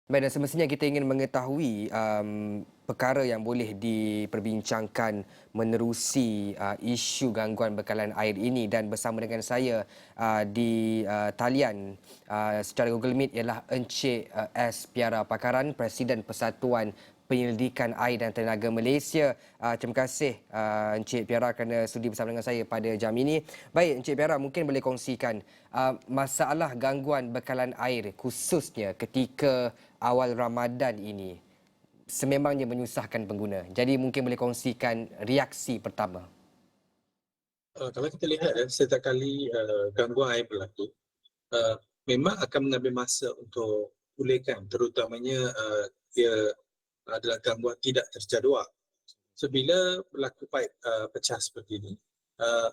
Baik, dan semestinya kita ingin mengetahui perkara yang boleh diperbincangkan menerusi isu gangguan bekalan air ini, dan bersama dengan saya di talian secara Google Meet ialah Encik S. Piara Pakaran, Presiden Persatuan Penyelidikan Air dan Tenaga Malaysia. Terima kasih Encik Piara kerana sudi bersama dengan saya pada jam ini. Baik, Encik Piara, mungkin boleh kongsikan masalah gangguan bekalan air khususnya ketika awal Ramadan ini sememangnya menyusahkan pengguna. Jadi mungkin boleh kongsikan reaksi pertama. Kalau kita lihat setiap kali gangguan air berlaku, uh, memang akan mengambil masa untuk pulihkan, terutamanya ia adalah gangguan tidak terjadual. So bila berlaku paip pecah seperti ini,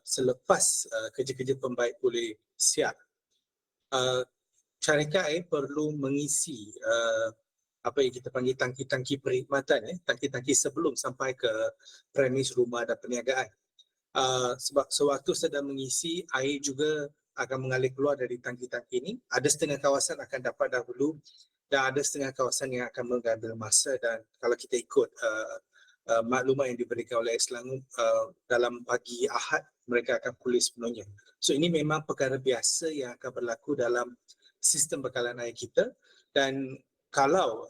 selepas kerja-kerja pembaik boleh siap, uh, syarikat air perlu mengisi apa yang kita panggil tangki-tangki perkhidmatan, tangki-tangki sebelum sampai ke premis rumah dan perniagaan. Sebab sewaktu sedang mengisi, air juga akan mengalir keluar dari tangki-tangki ini. Ada setengah kawasan akan dapat dahulu dan ada setengah kawasan yang akan mengambil masa, dan kalau kita ikut maklumat yang diberikan oleh Selangor, dalam pagi Ahad mereka akan pulih sepenuhnya. So ini memang perkara biasa yang akan berlaku dalam sistem bekalan air kita, dan kalau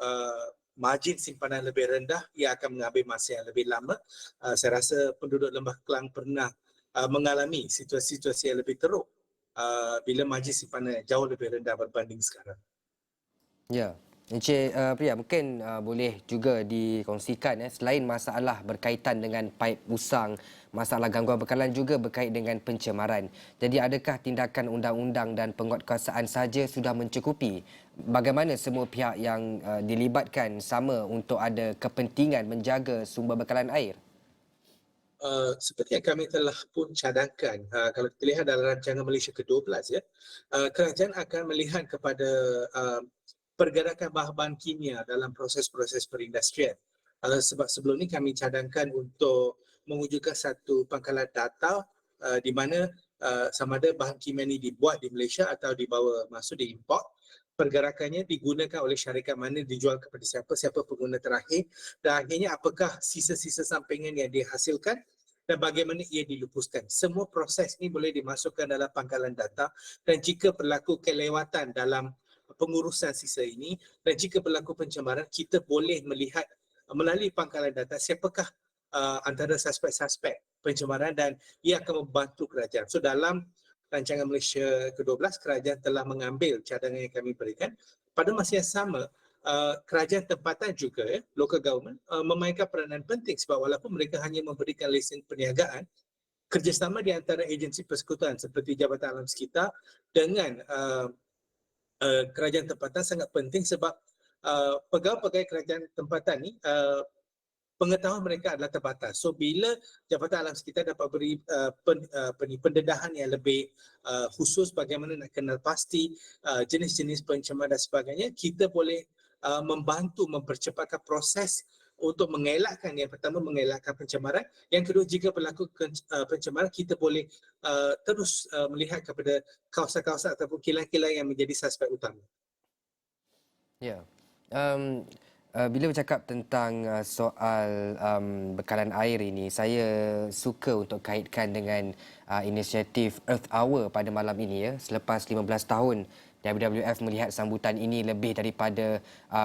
margin simpanan lebih rendah, ia akan mengambil masa yang lebih lama. Saya rasa penduduk Lembah Kelang pernah mengalami situasi-situasi yang lebih teruk bila margin simpanan jauh lebih rendah berbanding sekarang. Ya. Encik Priya, mungkin boleh juga dikongsikan selain masalah berkaitan dengan paip usang, masalah gangguan bekalan juga berkait dengan pencemaran. Jadi adakah tindakan undang-undang dan penguatkuasaan saja sudah mencukupi? Bagaimana semua pihak yang dilibatkan sama untuk ada kepentingan menjaga sumber bekalan air? Seperti yang kami telah pun cadangkan, kalau kita lihat dalam rancangan Malaysia ke-12, kerajaan akan melihat kepada uh, pergerakan bahan-bahan kimia dalam proses-proses perindustrian. Sebab sebelum ini kami cadangkan untuk mewujudkan satu pangkalan data di mana sama ada bahan kimia ini dibuat di Malaysia atau dibawa masuk, diimport, pergerakannya digunakan oleh syarikat mana, dijual kepada siapa, siapa pengguna terakhir, dan akhirnya apakah sisa-sisa sampingan yang dihasilkan dan bagaimana ia dilupuskan. Semua proses ini boleh dimasukkan dalam pangkalan data, dan jika berlaku kelewatan dalam pengurusan sisa ini dan jika berlaku pencemaran, kita boleh melihat melalui pangkalan data siapakah antara suspek-suspek pencemaran, dan ia akan membantu kerajaan. So dalam rancangan Malaysia ke-12, kerajaan telah mengambil cadangan yang kami berikan. Pada masa yang sama, kerajaan tempatan juga, local government, memainkan peranan penting, sebab walaupun mereka hanya memberikan lesen perniagaan, kerjasama di antara agensi persekutuan seperti Jabatan Alam Sekitar dengan kerajaan tempatan sangat penting, sebab pegawai-pegawai kerajaan tempatan ni pengetahuan mereka adalah terbatas. So bila Jabatan Alam Sekitar dapat beri pendedahan yang lebih khusus bagaimana nak kenal pasti jenis-jenis pencemaran dan sebagainya, kita boleh membantu mempercepatkan proses untuk mengelakkan, yang pertama mengelakkan pencemaran, yang kedua jika berlaku pencemaran, kita boleh terus melihat kepada kawasan-kawasan ataupun kilang-kilang yang menjadi suspek utama. Ya. Um, bila bercakap tentang soal bekalan air ini, saya suka untuk kaitkan dengan inisiatif Earth Hour pada malam ini ya. Selepas 15 tahun WWF melihat sambutan ini lebih daripada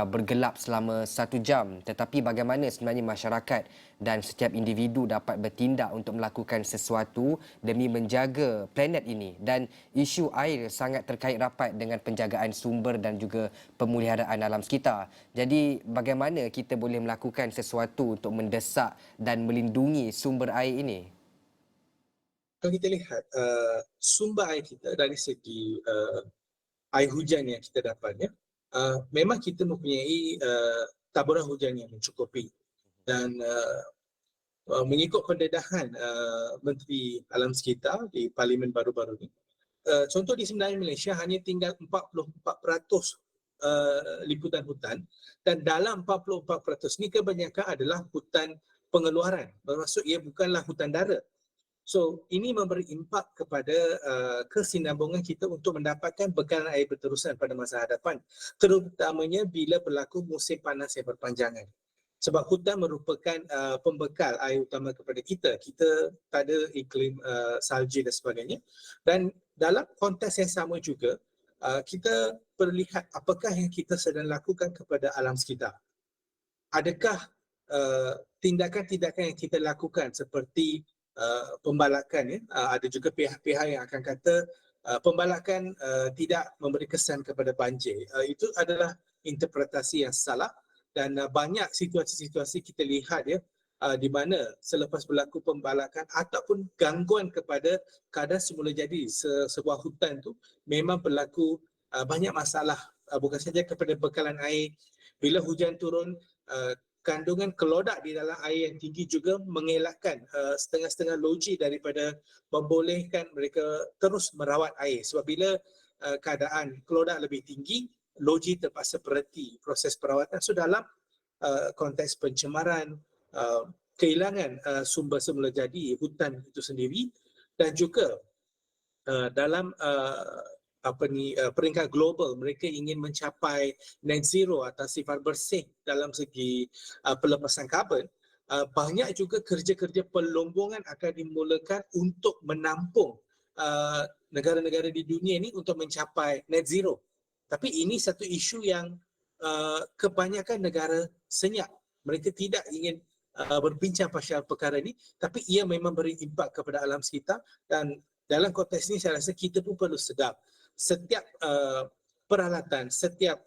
bergelap selama 1 jam. Tetapi bagaimana sebenarnya masyarakat dan setiap individu dapat bertindak untuk melakukan sesuatu demi menjaga planet ini. Dan isu air sangat terkait rapat dengan penjagaan sumber dan juga pemeliharaan alam sekitar. Jadi bagaimana kita boleh melakukan sesuatu untuk mendesak dan melindungi sumber air ini? Kalau kita lihat sumber air kita dari segi air hujan yang kita dapat, memang kita mempunyai taburan hujan yang mencukupi, dan mengikut pendedahan Menteri Alam Sekitar di Parlimen baru-baru ini, contoh di Semenanjung Malaysia hanya tinggal 44% liputan hutan, dan dalam 44% ini kebanyakan adalah hutan pengeluaran, bermaksud ia bukanlah hutan darat. So ini memberi impak kepada kesinambungan kita untuk mendapatkan bekalan air berterusan pada masa hadapan, terutamanya bila berlaku musim panas yang berpanjangan. Sebab hutan merupakan pembekal air utama kepada kita. Kita tak ada iklim salji dan sebagainya. Dan dalam konteks yang sama juga, kita perlu lihat apakah yang kita sedang lakukan kepada alam sekitar. Adakah tindakan-tindakan yang kita lakukan seperti pembalakan, ya? Ada juga pihak-pihak yang akan kata pembalakan tidak memberi kesan kepada banjir. Itu adalah interpretasi yang salah dan banyak situasi-situasi kita lihat, ya, di mana selepas berlaku pembalakan ataupun gangguan kepada keadaan semula jadi sebuah hutan tu memang berlaku banyak masalah, bukan saja kepada bekalan air. Bila hujan turun, kandungan kelodak di dalam air yang tinggi juga mengelakkan setengah-setengah loji daripada membolehkan mereka terus merawat air. Sebab bila keadaan kelodak lebih tinggi, loji terpaksa berhenti proses perawatan. So dalam konteks pencemaran, kehilangan sumber semula jadi hutan itu sendiri, dan juga dalam peringkat global, mereka ingin mencapai net zero atau sifar bersih dalam segi pelepasan karbon, banyak juga kerja-kerja pelombongan akan dimulakan untuk menampung negara-negara di dunia ini untuk mencapai net zero. Tapi ini satu isu yang kebanyakan negara senyap. Mereka tidak ingin berbincang pasal perkara ini, tapi ia memang beri impak kepada alam sekitar. Dan dalam konteks ini saya rasa kita pun perlu sedar setiap peralatan, setiap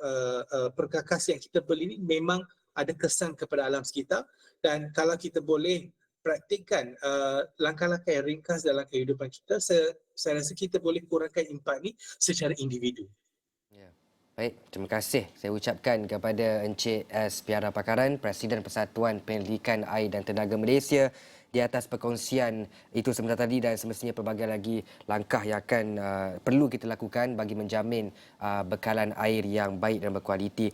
perkakas yang kita beli ini memang ada kesan kepada alam sekitar, dan kalau kita boleh praktikkan langkah-langkah yang ringkas dalam kehidupan kita, saya rasa kita boleh kurangkan impak ini secara individu. Ya. Baik, terima kasih saya ucapkan kepada Encik S. Piara Pakaran, Presiden Persatuan Penyelidikan Air dan Tenaga Malaysia, di atas perkongsian itu sebentar tadi, dan semestinya pelbagai lagi langkah yang akan perlu kita lakukan bagi menjamin bekalan air yang baik dan berkualiti.